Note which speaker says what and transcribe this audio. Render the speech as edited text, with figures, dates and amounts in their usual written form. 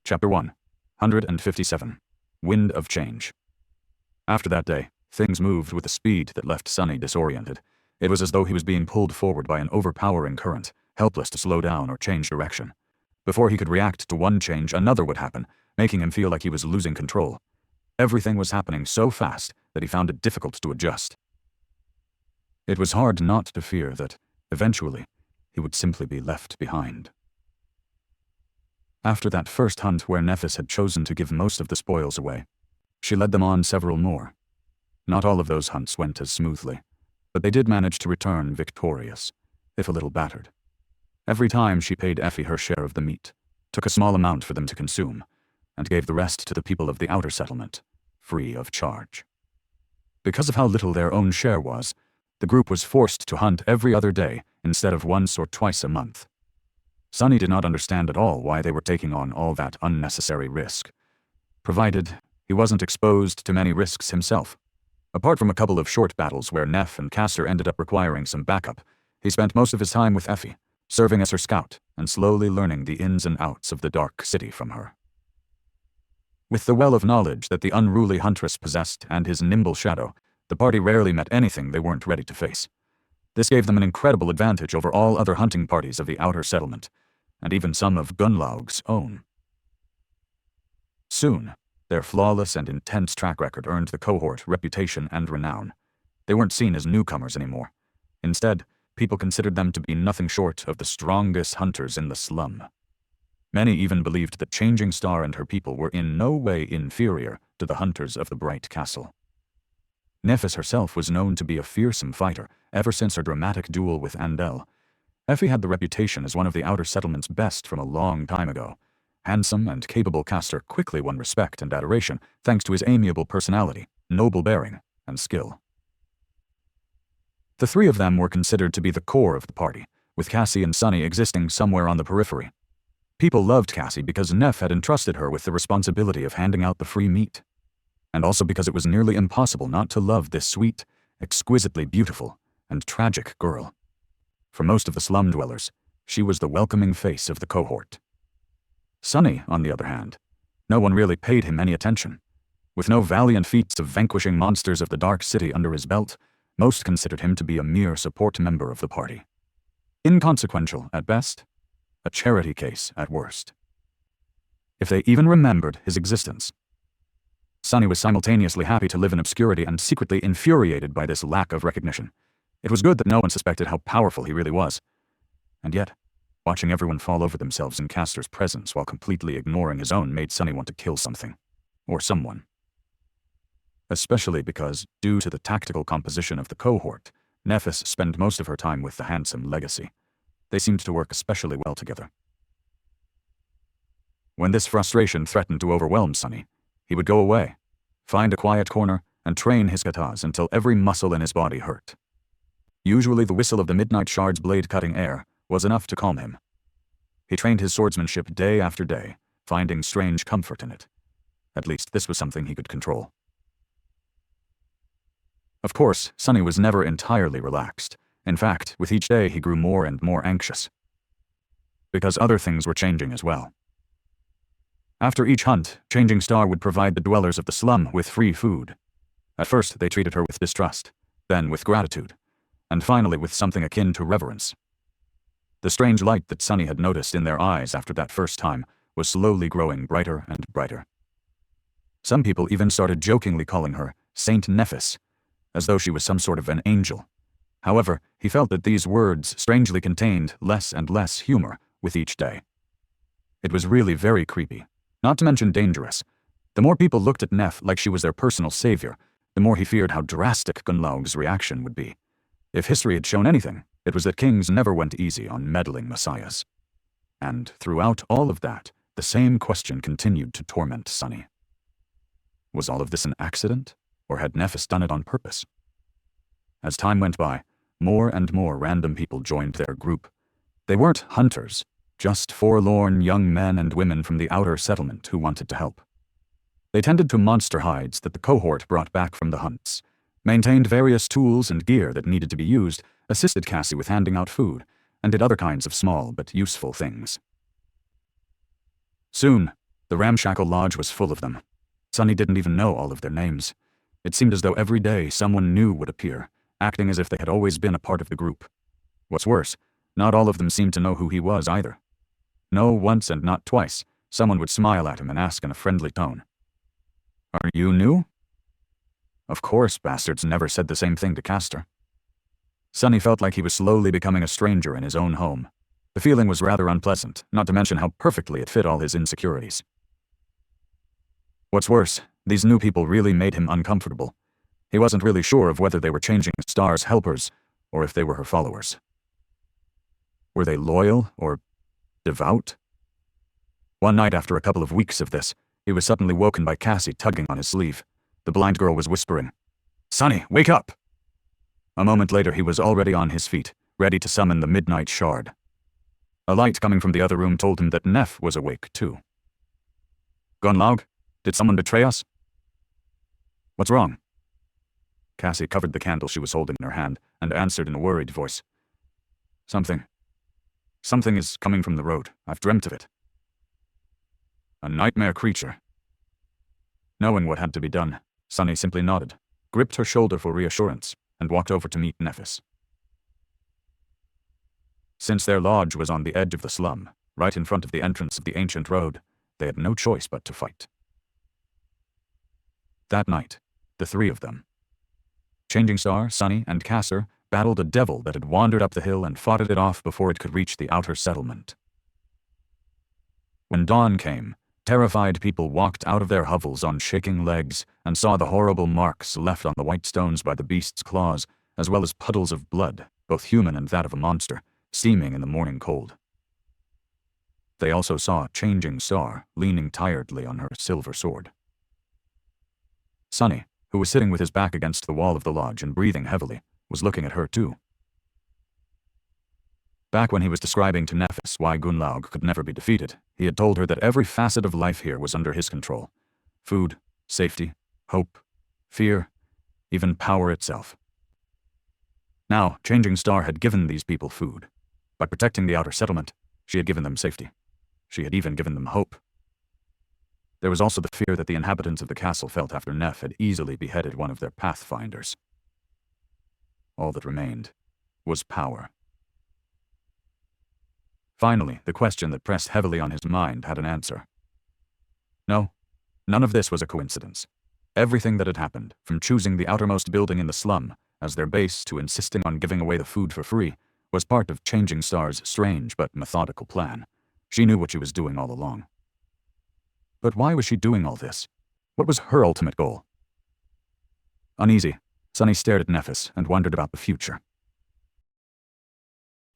Speaker 1: Chapter 157. Wind of Change. After that day, things moved with a speed that left Sunny disoriented. It was as though he was being pulled forward by an overpowering current, helpless to slow down or change direction. Before he could react to one change, another would happen, making him feel like he was losing control. Everything was happening so fast that he found it difficult to adjust. It was hard not to fear that, eventually, he would simply be left behind. After that first hunt where Nephis had chosen to give most of the spoils away, she led them on several more. Not all of those hunts went as smoothly, but they did manage to return victorious, if a little battered. Every time she paid Effie her share of the meat, took a small amount for them to consume, and gave the rest to the people of the outer settlement, free of charge. Because of how little their own share was, the group was forced to hunt every other day instead of once or twice a month. Sunny did not understand at all why they were taking on all that unnecessary risk, provided he wasn't exposed to many risks himself. Apart from a couple of short battles where Neff and Castor ended up requiring some backup, he spent most of his time with Effie, serving as her scout and slowly learning the ins and outs of the Dark City from her. With the well of knowledge that the unruly huntress possessed and his nimble shadow, the party rarely met anything they weren't ready to face. This gave them an incredible advantage over all other hunting parties of the outer settlement, and even some of Gunnlaug's own. Soon, their flawless and intense track record earned the cohort reputation and renown. They weren't seen as newcomers anymore. Instead, people considered them to be nothing short of the strongest hunters in the slum. Many even believed that Changing Star and her people were in no way inferior to the hunters of the Bright Castle. Nephis herself was known to be a fearsome fighter ever since her dramatic duel with Andel. Effie had the reputation as one of the outer settlement's best from a long time ago. Handsome and capable Castor quickly won respect and adoration thanks to his amiable personality, noble bearing, and skill. The three of them were considered to be the core of the party, with Cassie and Sunny existing somewhere on the periphery. People loved Cassie because Neff had entrusted her with the responsibility of handing out the free meat, and also because it was nearly impossible not to love this sweet, exquisitely beautiful, and tragic girl. For most of the slum dwellers, she was the welcoming face of the cohort. Sunny, on the other hand, no one really paid him any attention. With no valiant feats of vanquishing monsters of the Dark City under his belt, most considered him to be a mere support member of the party. Inconsequential at best, a charity case at worst. If they even remembered his existence. Sunny was simultaneously happy to live in obscurity and secretly infuriated by this lack of recognition. It was good that no one suspected how powerful he really was. And yet, watching everyone fall over themselves in Castor's presence while completely ignoring his own made Sunny want to kill something. Or someone. Especially because, due to the tactical composition of the cohort, Nephis spent most of her time with the handsome Legacy. They seemed to work especially well together. When this frustration threatened to overwhelm Sunny, he would go away, find a quiet corner, and train his katas until every muscle in his body hurt. Usually the whistle of the Midnight Shard's blade cutting air was enough to calm him. He trained his swordsmanship day after day, finding strange comfort in it. At least this was something he could control. Of course, Sunny was never entirely relaxed. In fact, with each day he grew more and more anxious. Because other things were changing as well. After each hunt, Changing Star would provide the dwellers of the slum with free food. At first they treated her with distrust, then with gratitude, and finally with something akin to reverence. The strange light that Sunny had noticed in their eyes after that first time was slowly growing brighter and brighter. Some people even started jokingly calling her Saint Nephis, as though she was some sort of an angel. However, he felt that these words strangely contained less and less humor with each day. It was really very creepy, not to mention dangerous. The more people looked at Neff like she was their personal savior, the more he feared how drastic Gunnlaug's reaction would be. If history had shown anything, it was that kings never went easy on meddling messiahs. And throughout all of that, the same question continued to torment Sunny. Was all of this an accident, or had Nephis done it on purpose? As time went by, more and more random people joined their group. They weren't hunters, just forlorn young men and women from the outer settlement who wanted to help. They tended to monster hides that the cohort brought back from the hunts, maintained various tools and gear that needed to be used, assisted Cassie with handing out food, and did other kinds of small but useful things. Soon, The ramshackle lodge was full of them. Sunny didn't even know all of their names. It seemed as though every day someone new would appear, acting as if they had always been a part of the group. What's worse, not all of them seemed to know who he was either. No, once and not twice, someone would smile at him and ask in a friendly tone, "Are you new?" Of course, bastards never said the same thing to Castor. Sunny felt like he was slowly becoming a stranger in his own home. The feeling was rather unpleasant, not to mention how perfectly it fit all his insecurities. What's worse, these new people really made him uncomfortable. He wasn't really sure of whether they were Changing Star's helpers or if they were her followers. Were they loyal or devout? One night after a couple of weeks of this, he was suddenly woken by Cassie tugging on his sleeve. The blind girl was whispering, "Sunny, wake up!" A moment later he was already on his feet, ready to summon the Midnight Shard. A light coming from the other room told him that Neff was awake too. "Gunlaug, did someone betray us?" "What's wrong?" Cassie covered the candle she was holding in her hand and answered in a worried voice. Something is coming from the road. I've dreamt of it." "A nightmare creature." Knowing what had to be done, Sunny simply nodded, gripped her shoulder for reassurance, and walked over to meet Nephis. Since their lodge was on the edge of the slum, right in front of the entrance of the ancient road, they had no choice but to fight. That night, the three of them, Changing Star, Sunny, and Castor, battled a devil that had wandered up the hill and fought it off before it could reach the outer settlement. When dawn came, terrified people walked out of their hovels on shaking legs and saw the horrible marks left on the white stones by the beast's claws, as well as puddles of blood, both human and that of a monster, steaming in the morning cold. They also saw Changing Star leaning tiredly on her silver sword. Sunny, who was sitting with his back against the wall of the lodge and breathing heavily, was looking at her too. Back when he was describing to Nephis why Gunlaug could never be defeated, he had told her that every facet of life here was under his control. Food, safety, hope, fear, even power itself. Now, Changing Star had given these people food. By protecting the outer settlement, she had given them safety. She had even given them hope. There was also the fear that the inhabitants of the castle felt after Neff had easily beheaded one of their pathfinders. All that remained was power. Finally, the question that pressed heavily on his mind had an answer. No, none of this was a coincidence. Everything that had happened, from choosing the outermost building in the slum as their base to insisting on giving away the food for free, was part of Changing Star's strange but methodical plan. She knew what she was doing all along. But why was she doing all this? What was her ultimate goal? Uneasy, Sunny stared at Nephis and wondered about the future.